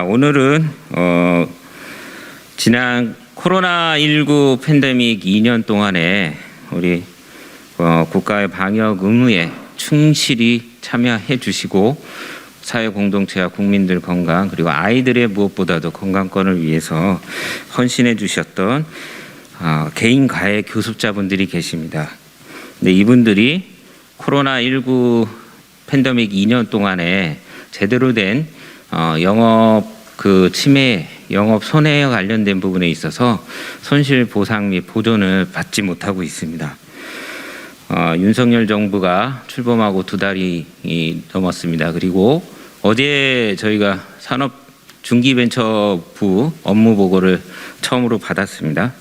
오늘은 지난 코로나19 팬데믹 2년 동안에 우리 국가의 방역 의무에 충실히 참여해 주시고 사회 공동체와 국민들 건강 그리고 아이들의 무엇보다도 건강권을 위해서 헌신해 주셨던 개인 과외 교습자분들이 계십니다. 근데 이분들이 코로나19 팬데믹 2년 동안에 제대로 된 영업 침해, 영업 손해와 관련된 부분에 있어서 손실 보상 및 보존을 받지 못하고 있습니다. 윤석열 정부가 출범하고 2달이 넘었습니다. 그리고 어제 저희가 산업중기벤처부 업무 보고를 처음으로 받았습니다.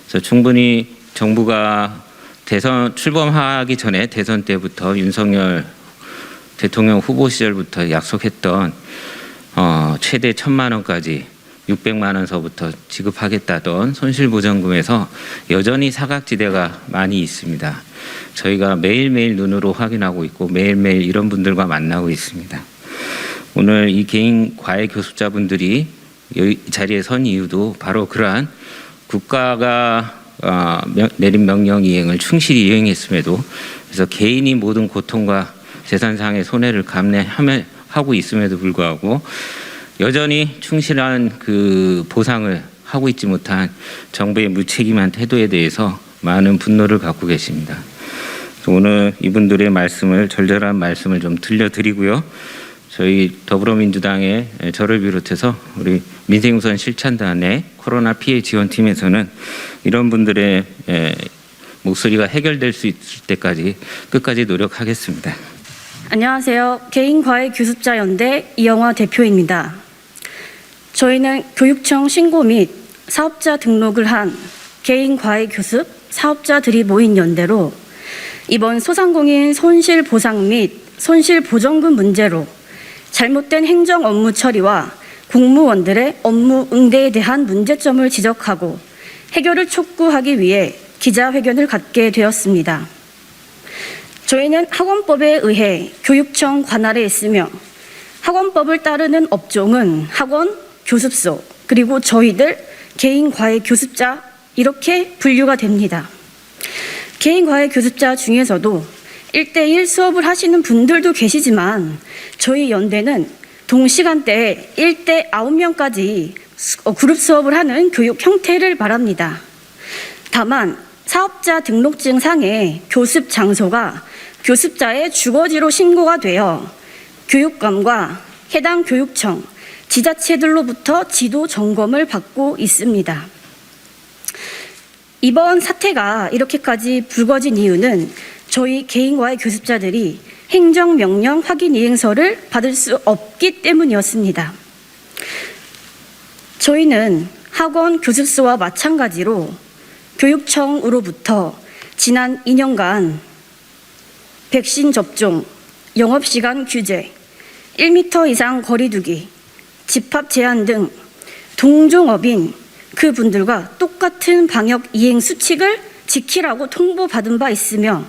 그래서 충분히 정부가 대선 출범하기 전에 대선 때부터 윤석열 대통령 후보 시절부터 약속했던 최대 1,000만 원까지 600만 원서부터 지급하겠다던 손실보전금에서 여전히 사각지대가 많이 있습니다. 저희가 매일매일 눈으로 확인하고 있고 매일매일 이런 분들과 만나고 있습니다. 오늘 이 개인 과외 교습자분들이 이 자리에 선 이유도 바로 그러한 국가가 내린 명령 이행을 충실히 이행했음에도 그래서 개인이 모든 고통과 재산상의 손해를 감내하고 있음에도 불구하고 여전히 충실한 그 보상을 하고 있지 못한 정부의 무책임한 태도에 대해서 많은 분노를 갖고 계십니다. 오늘 이분들의 말씀을 절절한 말씀을 좀 들려드리고요. 저희 더불어민주당의 저를 비롯해서 우리 민생우선 실천단의 코로나 피해 지원팀에서는 이런 분들의 목소리가 해결될 수 있을 때까지 끝까지 노력하겠습니다. 안녕하세요. 개인과외 교습자 연대 이영화 대표입니다. 저희는 교육청 신고 및 사업자 등록을 한 개인과외 교습 사업자들이 모인 연대로 이번 소상공인 손실보상 및 손실보전금 문제로 잘못된 행정 업무 처리와 공무원들의 업무 응대에 대한 문제점을 지적하고 해결을 촉구하기 위해 기자회견을 갖게 되었습니다. 저희는 학원법에 의해 교육청 관할에 있으며 학원법을 따르는 업종은 학원, 교습소, 그리고 저희들 개인과외 교습자 이렇게 분류가 됩니다. 개인과외 교습자 중에서도 1대1 수업을 하시는 분들도 계시지만 저희 연대는 동시간대에 1대 9명까지 그룹 수업을 하는 교육 형태를 말합니다. 다만 사업자 등록증 상에 교습 장소가 교습자의 주거지로 신고가 되어 교육감과 해당 교육청, 지자체들로부터 지도 점검을 받고 있습니다. 이번 사태가 이렇게까지 불거진 이유는 저희 개인과외 교습자들이 행정명령 확인 이행서를 받을 수 없기 때문이었습니다. 저희는 학원, 교습소와 마찬가지로 교육청으로부터 지난 2년간 백신 접종, 영업시간 규제, 1m 이상 거리두기, 집합 제한 등 동종업인 그분들과 똑같은 방역 이행 수칙을 지키라고 통보받은 바 있으며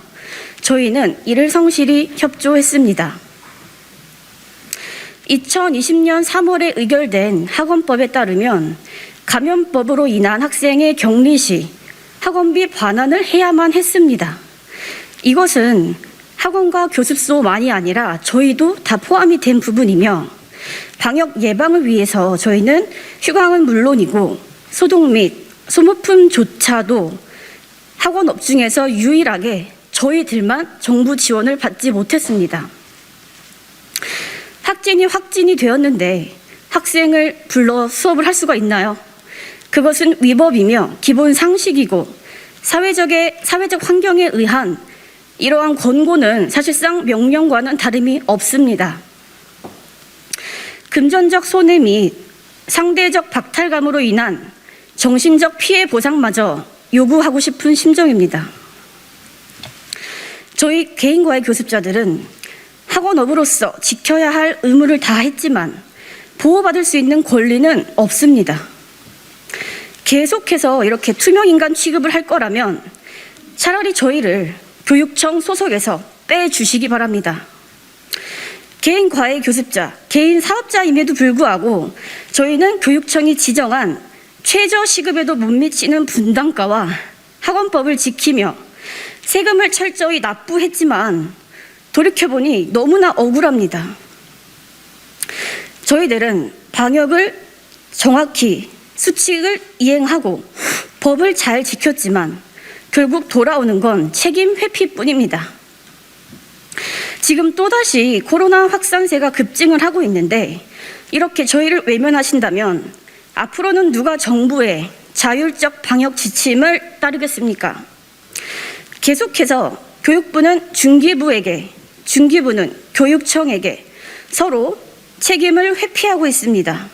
저희는 이를 성실히 협조했습니다. 2020년 3월에 의결된 학원법에 따르면 감염법으로 인한 학생의 격리 시 학원비 반환을 해야만 했습니다. 이것은 학원과 교습소만이 아니라 저희도 다 포함이 된 부분이며 방역 예방을 위해서 저희는 휴강은 물론이고 소독 및 소모품조차도 학원업 중에서 유일하게 저희들만 정부 지원을 받지 못했습니다. 확진이 되었는데 학생을 불러 수업을 할 수가 있나요? 그것은 위법이며 기본 상식이고 사회적 환경에 의한 이러한 권고는 사실상 명령과는 다름이 없습니다. 금전적 손해 및 상대적 박탈감으로 인한 정신적 피해 보상마저 요구하고 싶은 심정입니다. 저희 개인과외 교습자들은 학원업으로서 지켜야 할 의무를 다했지만 보호받을 수 있는 권리는 없습니다. 계속해서 이렇게 투명인간 취급을 할 거라면 차라리 저희를 교육청 소속에서 빼주시기 바랍니다. 개인 과외 교습자, 개인 사업자임에도 불구하고 저희는 교육청이 지정한 최저 시급에도 못 미치는 분담가와 학원법을 지키며 세금을 철저히 납부했지만 돌이켜보니 너무나 억울합니다. 저희들은 방역을 정확히 수칙을 이행하고 법을 잘 지켰지만 결국 돌아오는 건 책임 회피뿐입니다. 지금 또다시 코로나 확산세가 급증을 하고 있는데 이렇게 저희를 외면하신다면 앞으로는 누가 정부의 자율적 방역 지침을 따르겠습니까? 계속해서 교육부는 중기부에게, 중기부는 교육청에게 서로 책임을 회피하고 있습니다.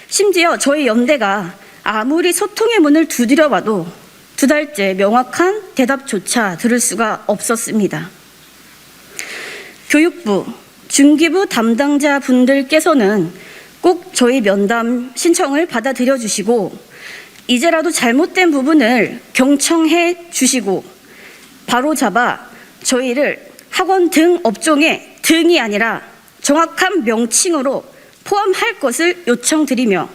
심지어 저희 연대가 아무리 소통의 문을 두드려봐도 2달째 명확한 대답조차 들을 수가 없었습니다. 교육부, 중기부 담당자 분들께서는 꼭 저희 면담 신청을 받아들여 주시고 이제라도 잘못된 부분을 경청해 주시고 바로잡아 저희를 학원 등 업종의 등이 아니라 정확한 명칭으로 포함할 것을 요청드리며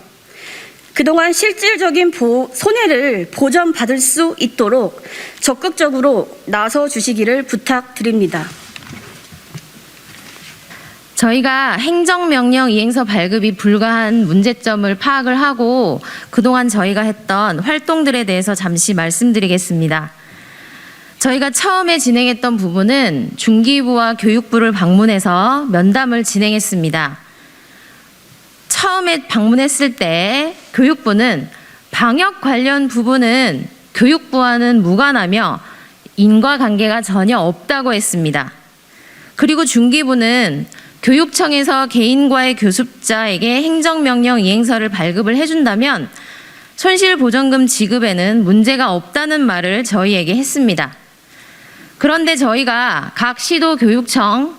그동안 실질적인 손해를 보전받을 수 있도록 적극적으로 나서 주시기를 부탁드립니다. 저희가 행정명령 이행서 발급이 불가한 문제점을 파악을 하고 그동안 저희가 했던 활동들에 대해서 잠시 말씀드리겠습니다. 저희가 처음에 진행했던 부분은 중기부와 교육부를 방문해서 면담을 진행했습니다. 처음에 방문했을 때 교육부는 방역 관련 부분은 교육부와는 무관하며 인과관계가 전혀 없다고 했습니다. 그리고 중기부는 교육청에서 개인과의 교습자에게 행정명령 이행서를 발급을 해준다면 손실보전금 지급에는 문제가 없다는 말을 저희에게 했습니다. 그런데 저희가 각 시도 교육청,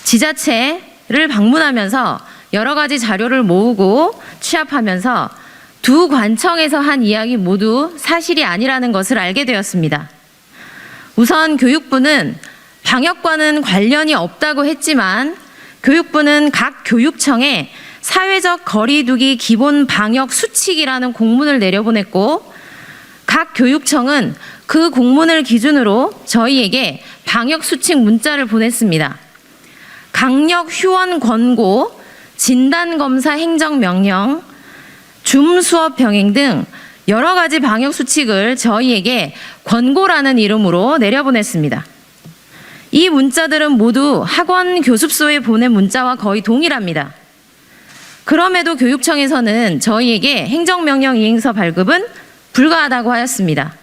지자체를 방문하면서 여러 가지 자료를 모으고 취합하면서 두 관청에서 한 이야기 모두 사실이 아니라는 것을 알게 되었습니다. 우선 교육부는 방역과는 관련이 없다고 했지만 교육부는 각 교육청에 사회적 거리두기 기본 방역 수칙이라는 공문을 내려보냈고 각 교육청은 그 공문을 기준으로 저희에게 방역 수칙 문자를 보냈습니다. 강력 휴원 권고, 진단검사 행정명령, 줌 수업 병행 등 여러 가지 방역 수칙을 저희에게 권고라는 이름으로 내려보냈습니다. 이 문자들은 모두 학원 교습소에 보낸 문자와 거의 동일합니다. 그럼에도 교육청에서는 저희에게 행정명령 이행서 발급은 불가하다고 하였습니다.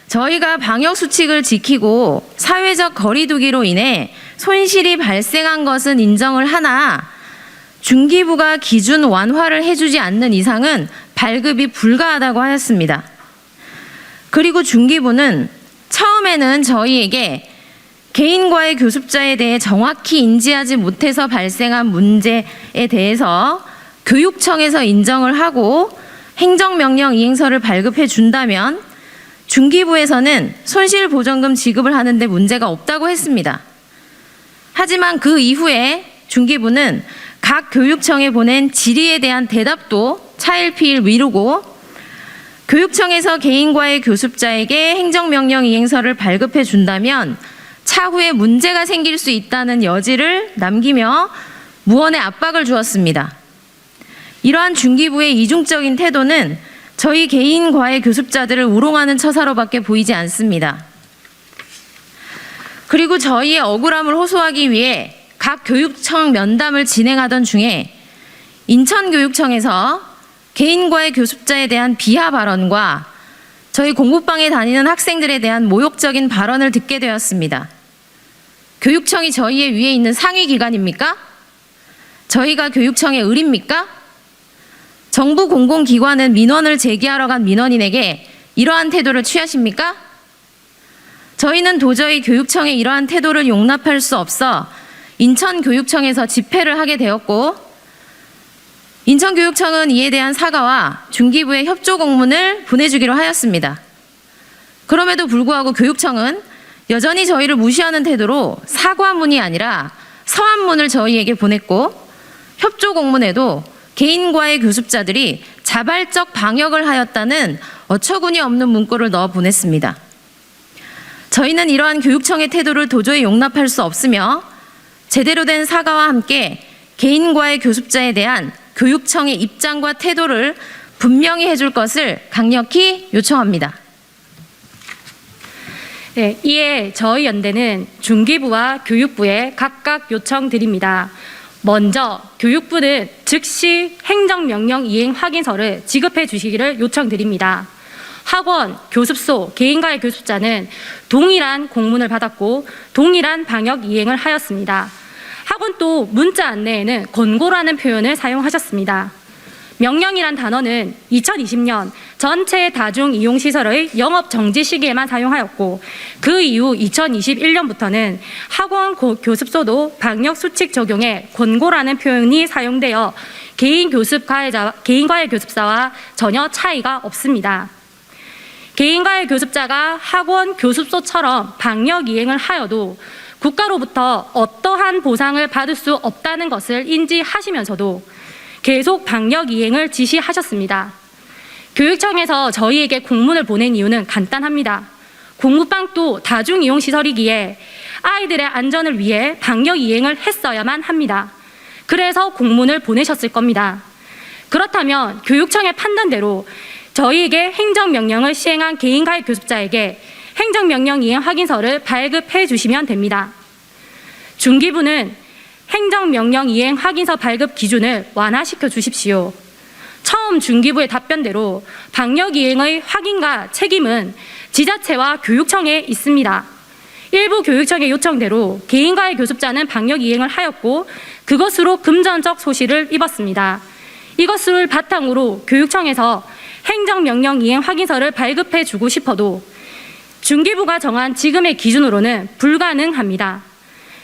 저희가 방역 수칙을 지키고 사회적 거리두기로 인해 손실이 발생한 것은 인정을 하나 중기부가 기준 완화를 해주지 않는 이상은 발급이 불가하다고 하였습니다. 그리고 중기부는 처음에는 저희에게 개인과의 교습자에 대해 정확히 인지하지 못해서 발생한 문제에 대해서 교육청에서 인정을 하고 행정명령 이행서를 발급해 준다면 중기부에서는 손실보전금 지급을 하는데 문제가 없다고 했습니다. 하지만 그 이후에 중기부는 각 교육청에 보낸 질의에 대한 대답도 차일피일 미루고 교육청에서 개인과의 교습자에게 행정명령 이행서를 발급해 준다면 차후에 문제가 생길 수 있다는 여지를 남기며 무언의 압박을 주었습니다. 이러한 중기부의 이중적인 태도는 저희 개인과의 교습자들을 우롱하는 처사로밖에 보이지 않습니다. 그리고 저희의 억울함을 호소하기 위해 각 교육청 면담을 진행하던 중에 인천교육청에서 개인과의 교습자에 대한 비하 발언과 저희 공부방에 다니는 학생들에 대한 모욕적인 발언을 듣게 되었습니다. 교육청이 저희의 위에 있는 상위 기관입니까? 저희가 교육청의 을입니까? 정부 공공기관은 민원을 제기하러 간 민원인에게 이러한 태도를 취하십니까? 저희는 도저히 교육청의 이러한 태도를 용납할 수 없어 인천교육청에서 집회를 하게 되었고 인천교육청은 이에 대한 사과와 중기부의 협조 공문을 보내주기로 하였습니다. 그럼에도 불구하고 교육청은 여전히 저희를 무시하는 태도로 사과문이 아니라 서한문을 저희에게 보냈고 협조 공문에도 개인과의 교습자들이 자발적 방역을 하였다는 어처구니 없는 문구를 넣어 보냈습니다. 저희는 이러한 교육청의 태도를 도저히 용납할 수 없으며 제대로 된 사과와 함께 개인과의 교습자에 대한 교육청의 입장과 태도를 분명히 해줄 것을 강력히 요청합니다. 네, 이에 저희 연대는 중기부와 교육부에 각각 요청드립니다. 먼저 교육부는 즉시 행정명령 이행 확인서를 지급해 주시기를 요청드립니다. 학원, 교습소, 개인과의 교습자는 동일한 공문을 받았고 동일한 방역 이행을 하였습니다. 학원도 문자 안내에는 권고라는 표현을 사용하셨습니다. 명령이란 단어는 2020년 전체 다중이용시설의 영업 정지 시기에만 사용하였고 그 이후 2021년부터는 학원 교습소도 방역수칙 적용에 권고라는 표현이 사용되어 개인과의 교습사와 전혀 차이가 없습니다. 개인과의 교습자가 학원 교습소처럼 방역 이행을 하여도 국가로부터 어떠한 보상을 받을 수 없다는 것을 인지하시면서도 계속 방역 이행을 지시하셨습니다. 교육청에서 저희에게 공문을 보낸 이유는 간단합니다. 공부방도 다중이용시설이기에 아이들의 안전을 위해 방역 이행을 했어야만 합니다. 그래서 공문을 보내셨을 겁니다. 그렇다면 교육청의 판단대로 저희에게 행정명령을 시행한 개인과의 교습자에게 행정명령 이행 확인서를 발급해 주시면 됩니다. 중기부는 행정명령 이행 확인서 발급 기준을 완화시켜 주십시오. 처음 중기부의 답변대로 방역 이행의 확인과 책임은 지자체와 교육청에 있습니다. 일부 교육청의 요청대로 개인과의 교습자는 방역 이행을 하였고 그것으로 금전적 소실을 입었습니다. 이것을 바탕으로 교육청에서 행정명령 이행 확인서를 발급해 주고 싶어도 중기부가 정한 지금의 기준으로는 불가능합니다.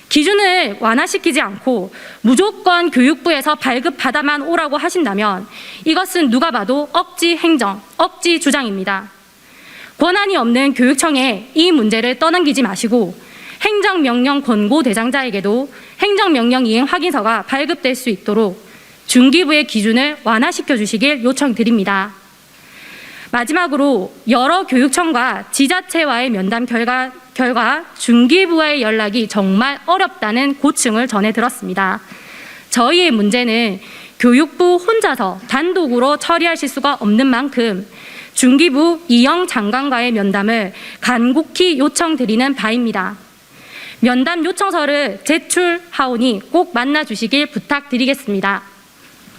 기준을 완화시키지 않고 무조건 교육부에서 발급받아만 오라고 하신다면 이것은 누가 봐도 억지 행정, 억지 주장입니다. 권한이 없는 교육청에 이 문제를 떠넘기지 마시고 행정명령 권고 대상자에게도 행정명령 이행 확인서가 발급될 수 있도록 중기부의 기준을 완화시켜 주시길 요청드립니다. 마지막으로 여러 교육청과 지자체와의 면담 결과 중기부와의 연락이 정말 어렵다는 고충을 전해 들었습니다. 저희의 문제는 교육부 혼자서 단독으로 처리하실 수가 없는 만큼 중기부 이영 장관과의 면담을 간곡히 요청드리는 바입니다. 면담 요청서를 제출하오니 꼭 만나주시길 부탁드리겠습니다.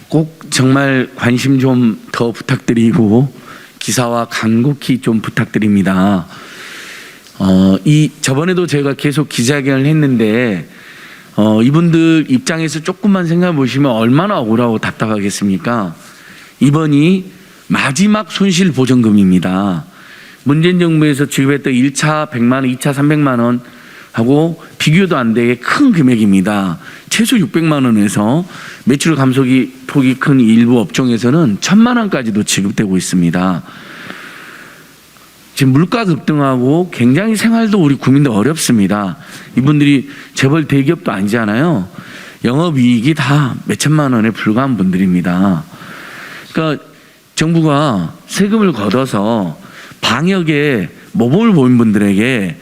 꼭 정말 관심 좀 더 부탁드리고 기사와 간곡히 좀 부탁드립니다. 저번에도 제가 계속 기자회견을 했는데 이분들 입장에서 조금만 생각해 보시면 얼마나 억울하고 답답하겠습니까? 이번이 마지막 손실보전금입니다. 문재인 정부에서 지급했던 1차 100만 원, 2차 300만 원 하고 비교도 안 되게 큰 금액입니다. 최소 600만 원에서 매출 감소폭이 큰 일부 업종에서는 1000만 원까지도 지급되고 있습니다. 지금 물가 급등하고 굉장히 생활도 우리 국민들 어렵습니다. 이분들이 재벌 대기업도 아니잖아요. 영업이익이 다 몇천만 원에 불과한 분들입니다. 그러니까 정부가 세금을 걷어서 방역에 모범을 보인 분들에게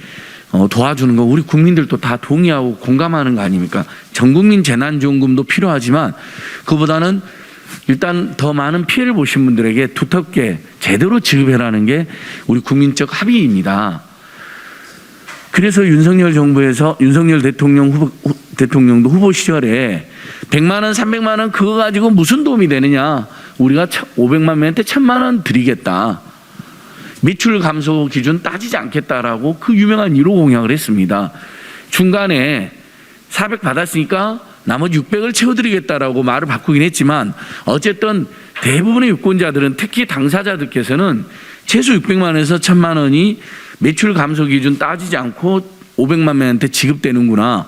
도와주는 거 우리 국민들도 다 동의하고 공감하는 거 아닙니까? 전국민 재난지원금도 필요하지만 그보다는 일단 더 많은 피해를 보신 분들에게 두텁게 제대로 지급해라는 게 우리 국민적 합의입니다. 그래서 윤석열 정부에서 윤석열 대통령도 후보 시절에 100만 원, 300만 원 그거 가지고 무슨 도움이 되느냐? 우리가 500만 명한테 1000만 원 드리겠다. 매출 감소 기준 따지지 않겠다라고 그 유명한 1호 공약을 했습니다. 중간에 400 받았으니까 나머지 600을 채워드리겠다라고 말을 바꾸긴 했지만 어쨌든 대부분의 유권자들은 특히 당사자들께서는 최소 600만 원에서 1000만 원이 매출 감소 기준 따지지 않고 500만 명한테 지급되는구나.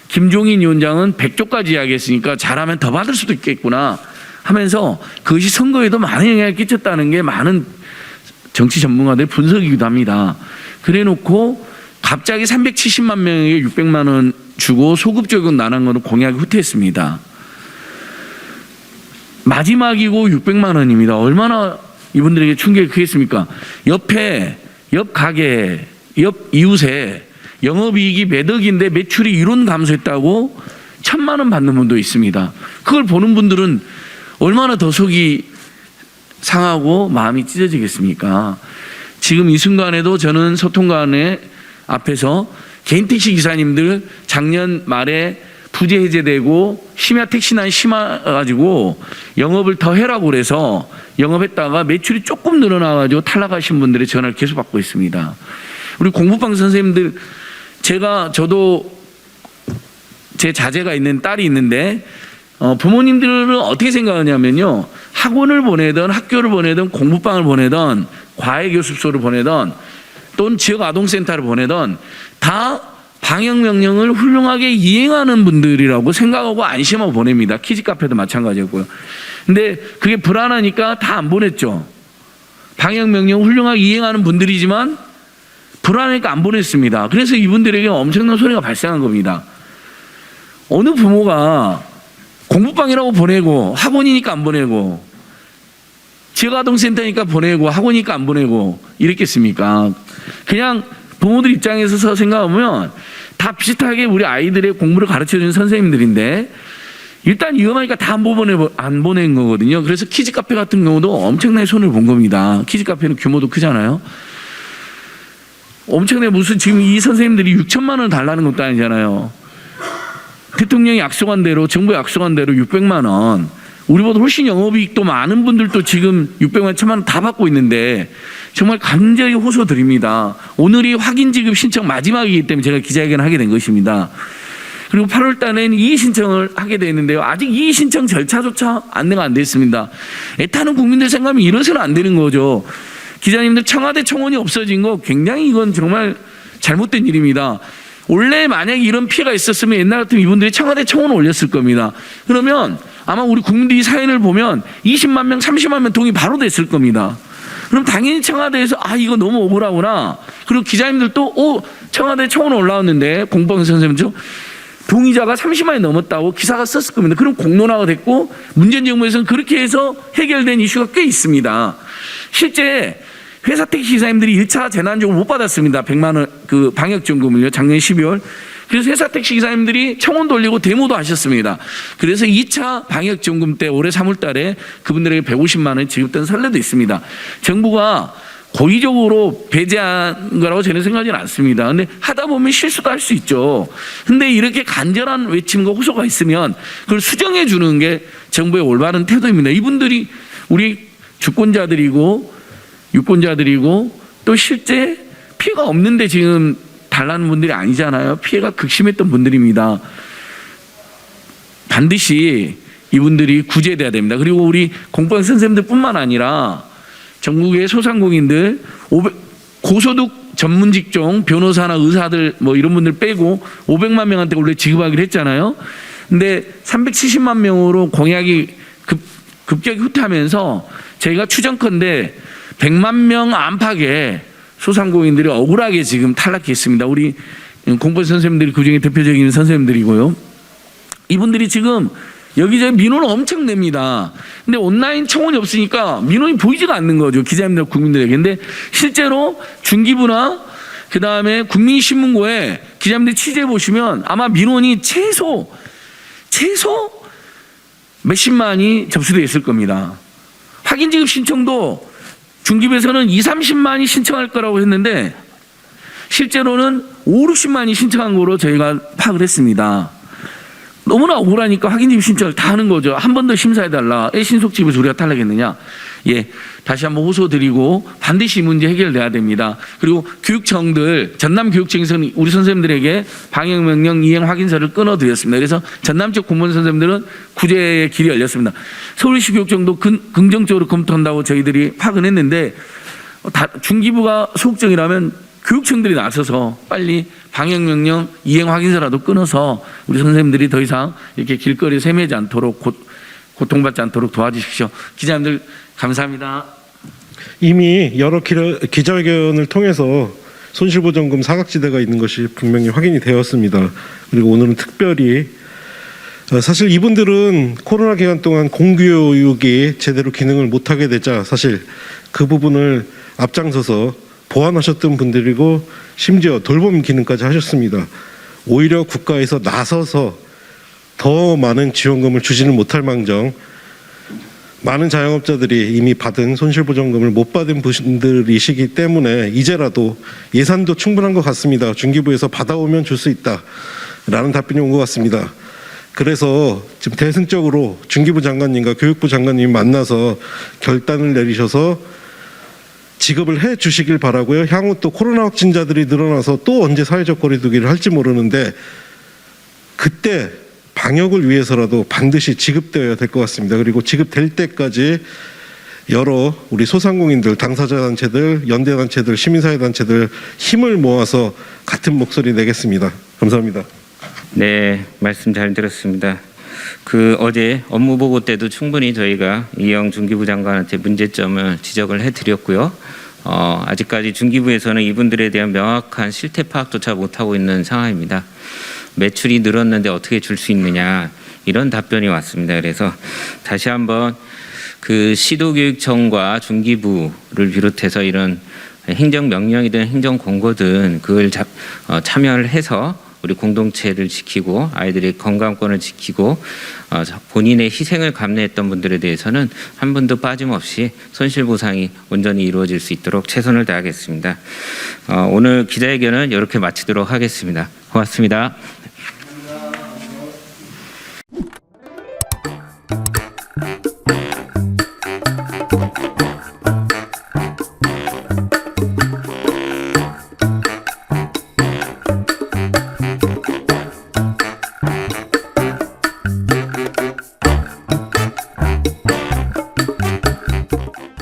김종인 위원장은 100조까지 이야기했으니까 잘하면 더 받을 수도 있겠구나 하면서 그것이 선거에도 많은 영향을 끼쳤다는 게 많은 정치 전문가들의 분석이기도 합니다. 그래 놓고 갑자기 370만 명에게 600만 원 주고 소급 적용 나눈 거는 공약이 후퇴했습니다. 마지막이고 600만 원입니다. 얼마나 이분들에게 충격이 크겠습니까? 옆에 옆 가게, 옆 이웃에 영업이익이 몇 억인데 매출이 1원 감소했다고 1,000만 원 받는 분도 있습니다. 그걸 보는 분들은 얼마나 더 속이 상하고 마음이 찢어지겠습니까? 지금 이 순간에도 저는 소통관의 앞에서 개인 택시 기사님들 작년 말에 부재 해제되고 심야 택시난 심해가지고 영업을 더 해라고 그래서 영업했다가 매출이 조금 늘어나가지고 탈락하신 분들의 전화를 계속 받고 있습니다. 우리 공부방 선생님들 저도 제 자제가 있는 딸이 있는데 부모님들은 어떻게 생각하냐면요. 학원을 보내든 학교를 보내든 공부방을 보내든 과외교습소를 보내든 또는 지역아동센터를 보내든 다 방역명령을 훌륭하게 이행하는 분들이라고 생각하고 안심하고 보냅니다. 키즈카페도 마찬가지였고요. 근데 그게 불안하니까 다 안 보냈죠. 방역명령 훌륭하게 이행하는 분들이지만 불안하니까 안 보냈습니다. 그래서 이분들에게 엄청난 손해가 발생한 겁니다. 어느 부모가 공부방이라고 보내고 학원이니까 안 보내고 지역아동센터니까 보내고 학원이니까 안 보내고 이랬겠습니까? 그냥 부모들 입장에서 생각하면 다 비슷하게 우리 아이들의 공부를 가르쳐주는 선생님들인데 일단 위험하니까 다 안 보낸 거거든요. 그래서 키즈카페 같은 경우도 엄청나게 손을 본 겁니다. 키즈카페는 규모도 크잖아요. 엄청나게 무슨 지금 이 선생님들이 6천만 원 달라는 것도 아니잖아요. 대통령이 약속한 대로 정부가 약속한 대로 600만 원 우리보다 훨씬 영업이익도 많은 분들도 지금 600만 원, 1000만 원 다 받고 있는데 정말 간절히 호소드립니다. 오늘이 확인지급 신청 마지막이기 때문에 제가 기자회견을 하게 된 것입니다. 그리고 8월 달에는 이의 신청을 하게 되는데요. 아직 이의 신청 절차조차 안내가 안 됐습니다. 애타는 국민들 생각하면 이러서는 안 되는 거죠. 기자님들 청와대 청원이 없어진 거 굉장히 이건 정말 잘못된 일입니다. 원래 만약에 이런 피해가 있었으면 옛날 같으면 이분들이 청와대 청원을 올렸을 겁니다. 그러면 아마 우리 국민들이 사연을 보면 20만 명, 30만 명 동의 바로 됐을 겁니다. 그럼 당연히 청와대에서 이거 너무 억울하구나. 그리고 기자님들도 청와대 청원 올라왔는데 공방 선생님죠. 동의자가 30만이 넘었다고 기사가 썼을 겁니다. 그럼 공론화가 됐고 문재인 정부에서는 그렇게 해서 해결된 이슈가 꽤 있습니다. 실제 회사 택시 기사님들이 1차 재난지원을 못 받았습니다. 100만 원 그 방역지원금을요. 작년 12월. 그래서 회사 택시 기사님들이 청원도 올리고 데모도 하셨습니다. 그래서 2차 방역지원금 때 올해 3월 달에 그분들에게 150만 원 지급된 선례도 있습니다. 정부가 고의적으로 배제한 거라고 저는 생각하지는 않습니다. 근데 하다 보면 실수도 할 수 있죠. 근데 이렇게 간절한 외침과 호소가 있으면 그걸 수정해 주는 게 정부의 올바른 태도입니다. 이분들이 우리 주권자들이고 유권자들이고 또 실제 피해가 없는데 지금 달라는 분들이 아니잖아요. 피해가 극심했던 분들입니다. 반드시 이분들이 구제돼야 됩니다. 그리고 우리 공무원 선생님들뿐만 아니라 전국의 소상공인들 고소득 전문 직종 변호사나 의사들 뭐 이런 분들 빼고 500만 명한테 원래 지급하기로 했잖아요. 근데 370만 명으로 공약이 급격히 후퇴하면서 저희가 추정컨대 100만 명 안팎의 소상공인들이 억울하게 지금 탈락했습니다. 우리 공무원 선생님들이 그중에 대표적인 선생님들이고요. 이분들이 지금 여기저기 민원을 엄청 냅니다. 근데 온라인 청원이 없으니까 민원이 보이지가 않는 거죠. 기자님들, 국민들에게. 근데 실제로 중기부나 그 다음에 국민신문고에 기자님들 취재해 보시면 아마 민원이 최소 몇십만이 접수되어 있을 겁니다. 확인지급 신청도 중기부에서는 30만이 신청할 거라고 했는데 실제로는 60만이 신청한 거로 저희가 파악을 했습니다. 너무나 억울하니까 확인지급 신청을 다 하는 거죠. 한 번 더 심사해달라. 신속집에서 우리가 탈락했느냐. 다시 한번 호소드리고 반드시 이 문제 해결돼야 됩니다. 그리고 교육청들, 전남교육청에서는 우리 선생님들에게 방역명령 이행 확인서를 끊어드렸습니다. 그래서 전남 쪽 공무원 선생님들은 구제의 길이 열렸습니다. 서울시 교육청도 긍정적으로 검토한다고 저희들이 파악은 했는데 중기부가 소극적이라면 교육청들이 나서서 빨리 방역명령 이행 확인서라도 끊어서 우리 선생님들이 더 이상 이렇게 길거리에서 헤매지 않도록 고통받지 않도록 도와주십시오. 기자님들 감사합니다. 이미 여러 기자회견을 통해서 손실보전금 사각지대가 있는 것이 분명히 확인이 되었습니다. 그리고 오늘은 특별히 사실 이분들은 코로나 기간 동안 공교육이 제대로 기능을 못하게 되자 사실 그 부분을 앞장서서 보완하셨던 분들이고 심지어 돌봄 기능까지 하셨습니다. 오히려 국가에서 나서서 더 많은 지원금을 주지는 못할 망정 많은 자영업자들이 이미 받은 손실보전금을 못 받은 분들이시기 때문에 이제라도 예산도 충분한 것 같습니다. 중기부에서 받아오면 줄 수 있다라는 답변이 온 것 같습니다. 그래서 지금 대승적으로 중기부 장관님과 교육부 장관님 만나서 결단을 내리셔서 지급을 해 주시길 바라고요. 향후 또 코로나 확진자들이 늘어나서 또 언제 사회적 거리두기를 할지 모르는데 그때 방역을 위해서라도 반드시 지급되어야 될 것 같습니다. 그리고 지급될 때까지 여러 우리 소상공인들, 당사자 단체들, 연대 단체들, 시민사회 단체들 힘을 모아서 같은 목소리 내겠습니다. 감사합니다. 네, 말씀 잘 들었습니다. 어제 업무 보고 때도 충분히 저희가 이영 중기부 장관한테 문제점을 지적을 해드렸고요. 아직까지 중기부에서는 이분들에 대한 명확한 실태 파악조차 못하고 있는 상황입니다. 매출이 늘었는데 어떻게 줄 수 있느냐 이런 답변이 왔습니다. 그래서 다시 한번 시도교육청과 중기부를 비롯해서 이런 행정명령이든 행정공고든 그걸 참여를 해서 우리 공동체를 지키고 아이들의 건강권을 지키고 본인의 희생을 감내했던 분들에 대해서는 한 분도 빠짐없이 손실보상이 온전히 이루어질 수 있도록 최선을 다하겠습니다. 오늘 기자회견은 이렇게 마치도록 하겠습니다. 고맙습니다.